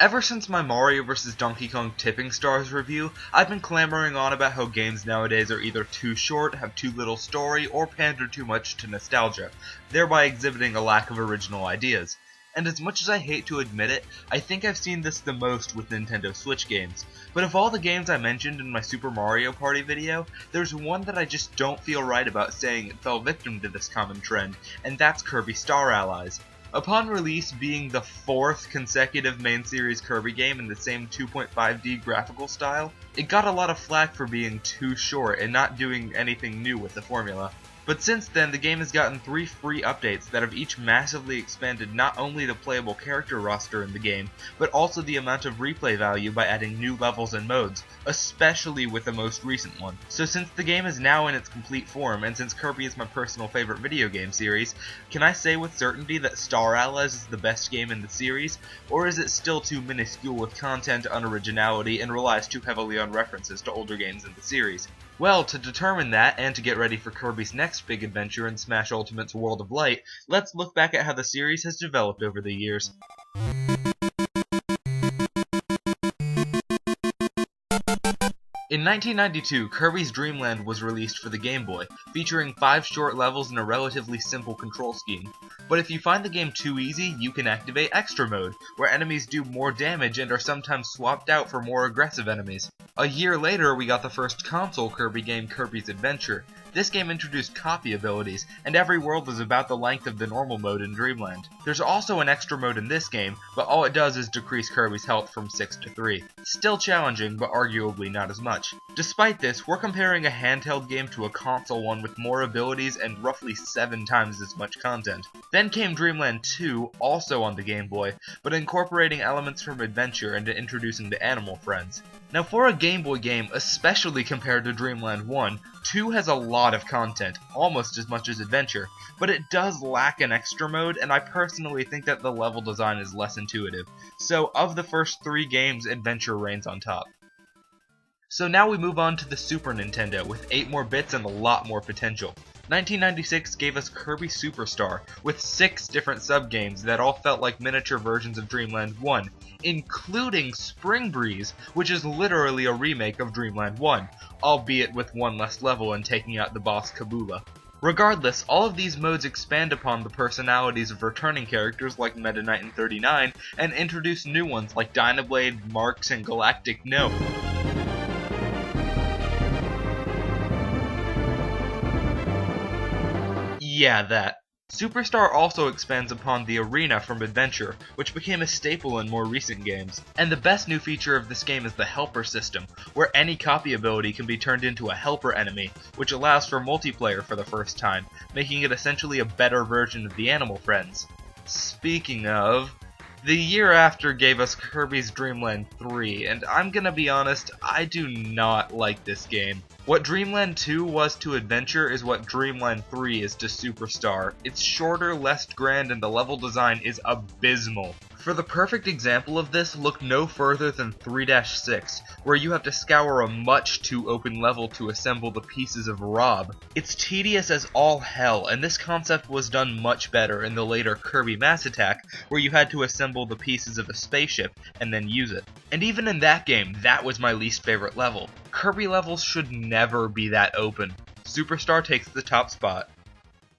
Ever since my Mario vs. Donkey Kong Tipping Stars review, I've been clamoring on about how games nowadays are either too short, have too little story, or pander too much to nostalgia, thereby exhibiting a lack of original ideas. And as much as I hate to admit it, I think I've seen this the most with Nintendo Switch games. But of all the games I mentioned in my Super Mario Party video, there's one that I just don't feel right about saying it fell victim to this common trend, and that's Kirby Star Allies. Upon release, being the 4th consecutive main series Kirby game in the same 2.5D graphical style, it got a lot of flack for being too short and not doing anything new with the formula. But since then, the game has gotten 3 free updates that have each massively expanded not only the playable character roster in the game, but also the amount of replay value by adding new levels and modes, especially with the most recent one. So since the game is now in its complete form, and since Kirby is my personal favorite video game series, can I say with certainty that Star Allies is the best game in the series, or is it still too minuscule with content, unoriginality, and relies too heavily on references to older games in the series? Well, to determine that, and to get ready for Kirby's next big adventure in Smash Ultimate's World of Light, let's look back at how the series has developed over the years. In 1992, Kirby's Dreamland was released for the Game Boy, featuring 5 short levels and a relatively simple control scheme. But if you find the game too easy, you can activate Extra Mode, where enemies do more damage and are sometimes swapped out for more aggressive enemies. A year later, we got the first console Kirby game, Kirby's Adventure. This game introduced copy abilities, and every world is about the length of the normal mode in Dreamland. There's also an extra mode in this game, but all it does is decrease Kirby's health from 6 to 3. Still challenging, but arguably not as much. Despite this, we're comparing a handheld game to a console one with more abilities and roughly 7 times as much content. Then came Dreamland 2, also on the Game Boy, but incorporating elements from Adventure and introducing the animal friends. Now for a Game Boy game, especially compared to Dreamland 1, 2 has a lot of content, almost as much as Adventure, but it does lack an extra mode, and I personally think that the level design is less intuitive. So of the first 3 games, Adventure reigns on top. So now we move on to the Super Nintendo, with 8 more bits and a lot more potential. 1996 gave us Kirby Superstar, with 6 different sub-games that all felt like miniature versions of Dreamland 1, including Spring Breeze, which is literally a remake of Dreamland 1, albeit with 1 less level and taking out the boss Kabula. Regardless, all of these modes expand upon the personalities of returning characters like Meta Knight and 39, and introduce new ones like Dynablade, Marks, and Galactic No. Yeah, that. Superstar also expands upon the arena from Adventure, which became a staple in more recent games. And the best new feature of this game is the helper system, where any copy ability can be turned into a helper enemy, which allows for multiplayer for the first time, making it essentially a better version of the animal friends. Speaking of, the year after gave us Kirby's Dreamland 3, and I'm gonna be honest, I do not like this game. What Dreamland 2 was to Adventure is what Dreamland 3 is to Superstar. It's shorter, less grand, and the level design is abysmal. For the perfect example of this, look no further than 3-6, where you have to scour a much too open level to assemble the pieces of Rob. It's tedious as all hell, and this concept was done much better in the later Kirby Mass Attack, where you had to assemble the pieces of a spaceship and then use it. And even in that game, that was my least favorite level. Kirby levels should never be that open. Superstar takes the top spot.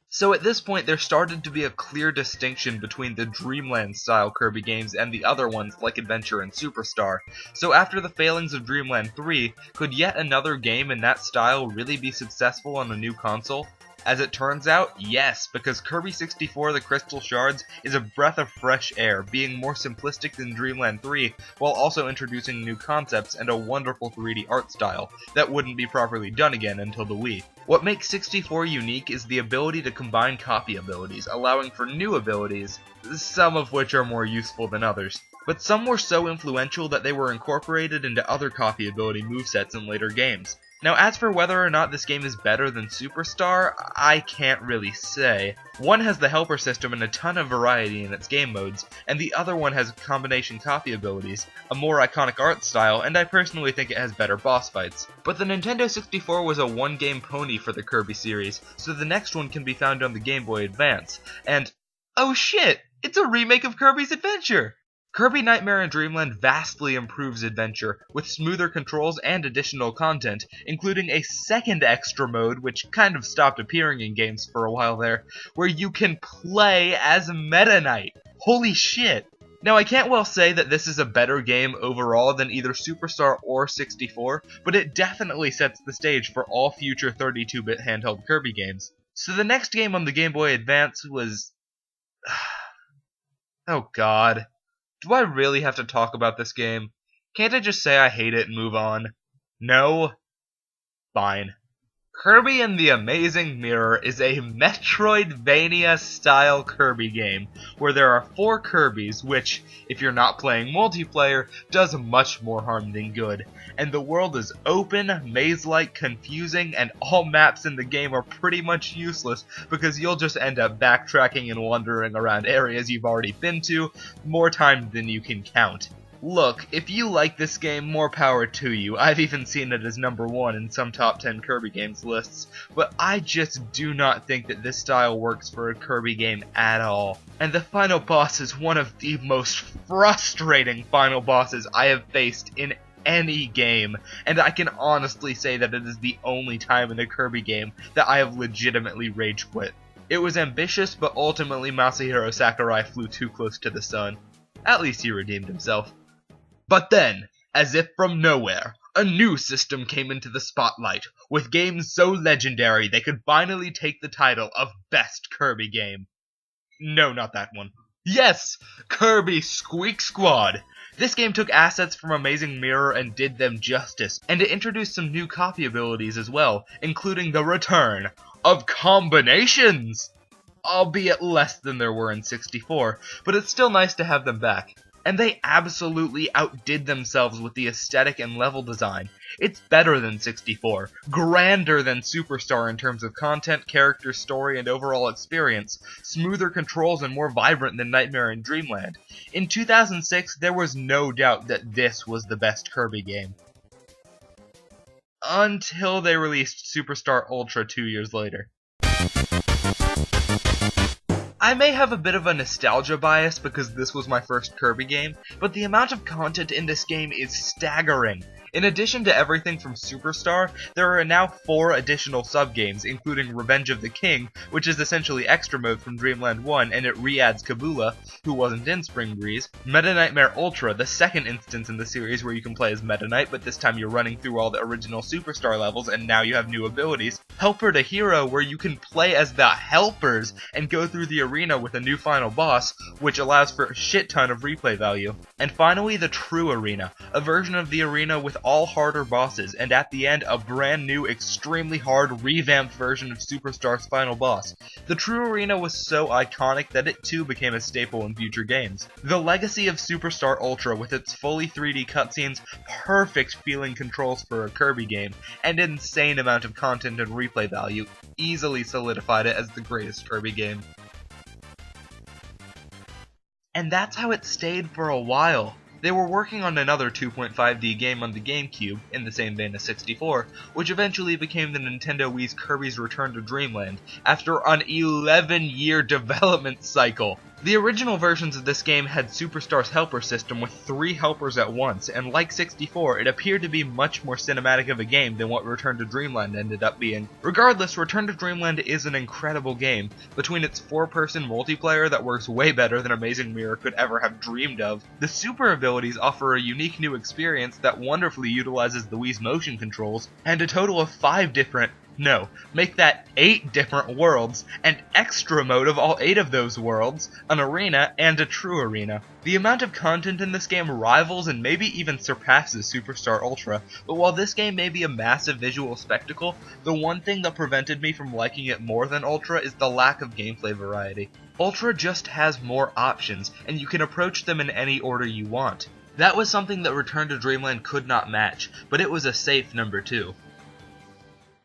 So at this point, there started to be a clear distinction between the Dreamland-style Kirby games and the other ones like Adventure and Superstar. So after the failings of Dreamland 3, could yet another game in that style really be successful on a new console? As it turns out, yes, because Kirby 64 The Crystal Shards is a breath of fresh air, being more simplistic than Dreamland 3, while also introducing new concepts and a wonderful 3D art style that wouldn't be properly done again until the Wii. What makes 64 unique is the ability to combine copy abilities, allowing for new abilities, some of which are more useful than others. But some were so influential that they were incorporated into other copy ability movesets in later games. Now as for whether or not this game is better than Superstar, I can't really say. One has the helper system and a ton of variety in its game modes, and the other one has combination copy abilities, a more iconic art style, and I personally think it has better boss fights. But the Nintendo 64 was a one-game pony for the Kirby series, so the next one can be found on the Game Boy Advance, and oh shit! It's a remake of Kirby's Adventure! Kirby Nightmare and Dreamland vastly improves adventure, with smoother controls and additional content, including a second extra mode which kind of stopped appearing in games for a while there, where you can play as Meta Knight. Holy shit! Now I can't well say that this is a better game overall than either Superstar or 64, but it definitely sets the stage for all future 32-bit handheld Kirby games. So the next game on the Game Boy Advance was... oh god. Do I really have to talk about this game? Can't I just say I hate it and move on? No? Fine. Kirby and the Amazing Mirror is a Metroidvania-style Kirby game, where there are 4 Kirbys, which, if you're not playing multiplayer, does much more harm than good. And the world is open, maze-like, confusing, and all maps in the game are pretty much useless, because you'll just end up backtracking and wandering around areas you've already been to more times than you can count. Look, if you like this game, more power to you. I've even seen it as number 1 in some top 10 Kirby games lists, but I just do not think that this style works for a Kirby game at all. And the final boss is one of the most frustrating final bosses I have faced in any game, and I can honestly say that it is the only time in a Kirby game that I have legitimately rage quit. It was ambitious, but ultimately Masahiro Sakurai flew too close to the sun. At least he redeemed himself. But then, as if from nowhere, a new system came into the spotlight, with games so legendary they could finally take the title of Best Kirby Game. No, not that one. Yes! Kirby Squeak Squad! This game took assets from Amazing Mirror and did them justice, and it introduced some new copy abilities as well, including the return of combinations! Albeit less than there were in 64, but it's still nice to have them back. And they absolutely outdid themselves with the aesthetic and level design. It's better than 64, grander than Superstar in terms of content, character, story, and overall experience, smoother controls, and more vibrant than Nightmare and Dreamland. In 2006, there was no doubt that this was the best Kirby game. Until they released Superstar Ultra 2 years later. I may have a bit of a nostalgia bias because this was my first Kirby game, but the amount of content in this game is staggering. In addition to everything from Superstar, there are now 4 additional sub-games, including Revenge of the King, which is essentially extra mode from Dreamland 1, and it re-adds Kabula, who wasn't in Spring Breeze, Meta Nightmare Ultra, the second instance in the series where you can play as Meta Knight, but this time you're running through all the original Superstar levels, and now you have new abilities, Helper to Hero, where you can play as the Helpers and go through the arena with a new final boss, which allows for a shit ton of replay value. And finally, the True Arena, a version of the arena with all harder bosses, and at the end, a brand new, extremely hard, revamped version of Superstar's final boss. The True Arena was so iconic that it too became a staple in future games. The legacy of Superstar Ultra, with its fully 3D cutscenes, perfect feeling controls for a Kirby game, and insane amount of content and replay value, easily solidified it as the greatest Kirby game. And that's how it stayed for a while. They were working on another 2.5D game on the GameCube, in the same vein as 64, which eventually became the Nintendo Wii's Kirby's Return to Dreamland, after an 11-year development cycle. The original versions of this game had Superstar's helper system with 3 helpers at once, and like 64, it appeared to be much more cinematic of a game than what Return to Dreamland ended up being. Regardless, Return to Dreamland is an incredible game. Between its 4-person multiplayer that works way better than Amazing Mirror could ever have dreamed of, the super abilities offer a unique new experience that wonderfully utilizes the Wii's motion controls, and a total of 5 different No, make that 8 different worlds, and extra mode of all 8 of those worlds, an arena, and a true arena. The amount of content in this game rivals and maybe even surpasses Superstar Ultra, but while this game may be a massive visual spectacle, the one thing that prevented me from liking it more than Ultra is the lack of gameplay variety. Ultra just has more options, and you can approach them in any order you want. That was something that Return to Dreamland could not match, but it was a safe number 2.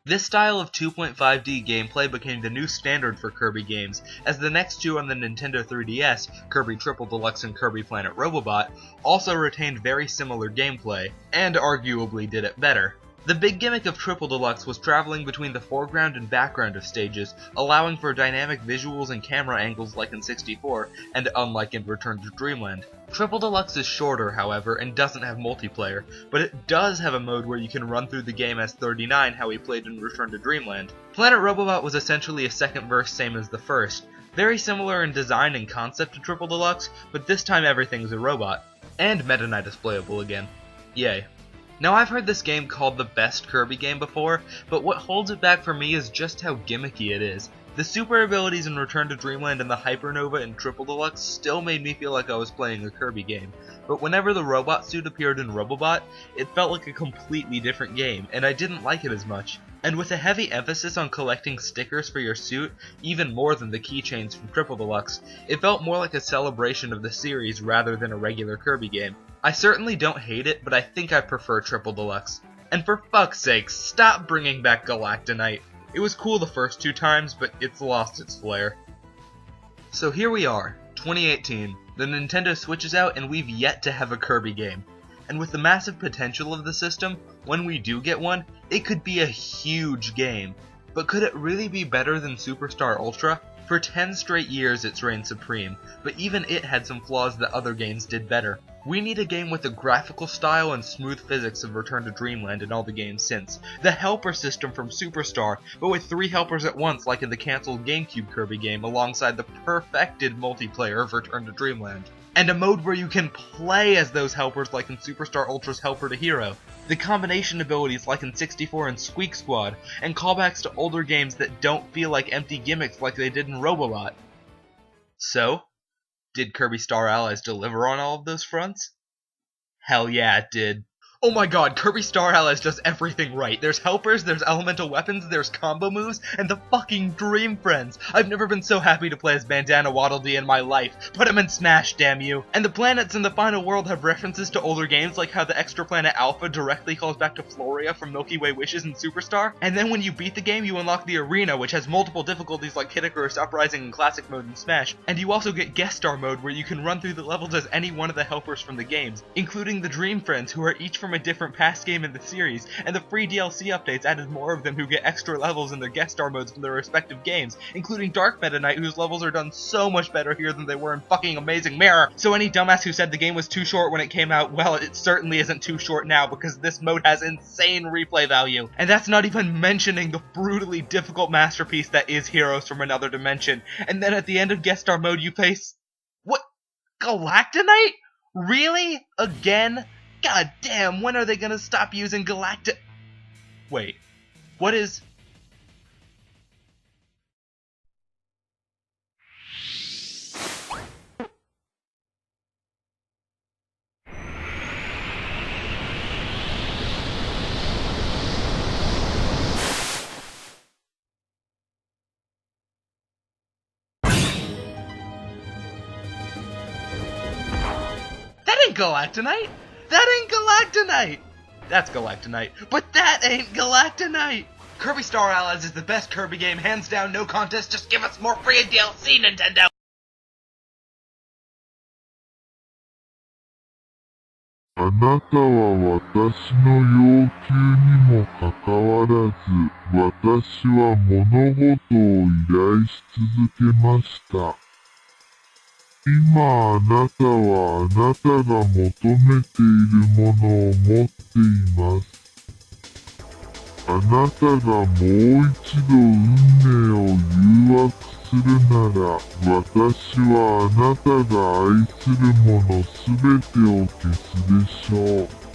This style of 2.5D gameplay became the new standard for Kirby games, as the next 2 on the Nintendo 3DS, Kirby Triple Deluxe and Kirby Planet Robobot, also retained very similar gameplay, and arguably did it better. The big gimmick of Triple Deluxe was traveling between the foreground and background of stages, allowing for dynamic visuals and camera angles like in 64, and unlike in Return to Dreamland. Triple Deluxe is shorter, however, and doesn't have multiplayer, but it does have a mode where you can run through the game as 39 how he played in Return to Dreamland. Planet Robobot was essentially a second verse same as the first, very similar in design and concept to Triple Deluxe, but this time everything's a robot. And Meta Knight is playable again. Yay. Now I've heard this game called the best Kirby game before, but what holds it back for me is just how gimmicky it is. The super abilities in Return to Dreamland and the Hypernova in Triple Deluxe still made me feel like I was playing a Kirby game, but whenever the robot suit appeared in Robobot, it felt like a completely different game, and I didn't like it as much. And with a heavy emphasis on collecting stickers for your suit, even more than the keychains from Triple Deluxe, it felt more like a celebration of the series rather than a regular Kirby game. I certainly don't hate it, but I think I prefer Triple Deluxe. And for fuck's sake, stop bringing back Galactonite. It was cool the first 2 times, but it's lost its flair. So here we are, 2018, the Nintendo Switch is out and we've yet to have a Kirby game. And with the massive potential of the system, when we do get one, it could be a huge game. But could it really be better than Superstar Ultra? For 10 straight years it's reigned supreme, but even it had some flaws that other games did better. We need a game with the graphical style and smooth physics of Return to Dreamland and all the games since. The helper system from Superstar, but with 3 helpers at once like in the cancelled GameCube Kirby game alongside the perfected multiplayer of Return to Dreamland. And a mode where you can play as those helpers like in Superstar Ultra's Helper to Hero. The combination abilities like in 64 and Squeak Squad, and callbacks to older games that don't feel like empty gimmicks like they did in Robobot. So, did Kirby Star Allies deliver on all of those fronts? Hell yeah, it did. Oh my god, Kirby Star Allies does everything right. There's helpers, there's elemental weapons, there's combo moves, and the fucking Dream Friends. I've never been so happy to play as Bandana Waddle Dee in my life. Put him in Smash, damn you. And the planets in the final world have references to older games, like how the extra planet Alpha directly calls back to Floria from Milky Way Wishes and Superstar. And then when you beat the game, you unlock the arena, which has multiple difficulties like Kid Icarus Uprising in Classic Mode and Smash. And you also get Guest Star Mode, where you can run through the levels as any one of the helpers from the games, including the Dream Friends, who are each from a different past game in the series, and the free DLC updates added more of them who get extra levels in their guest star modes from their respective games, including Dark Meta Knight, whose levels are done so much better here than they were in fucking Amazing Mirror. So any dumbass who said the game was too short when it came out, well, it certainly isn't too short now, because this mode has insane replay value. And that's not even mentioning the brutally difficult masterpiece that is Heroes from Another Dimension. And then at the end of guest star mode you face... What? Galactonite? Really? Again? God damn, when are they gonna stop using Wait, what is... That ain't Galactonite! That ain't Galactonite! That's Galactonite, but that ain't Galactonite! Kirby Star Allies is the best Kirby game, hands down, no contest, just give us more free DLC, Nintendo! あなたは私の要求にもかかわらず、私は物事を依頼し続けました。今あなたはあなたが求めているものを持っています。あなたがもう一度運命を誘惑するなら、私はあなたが愛するものすべてを消すでしょう。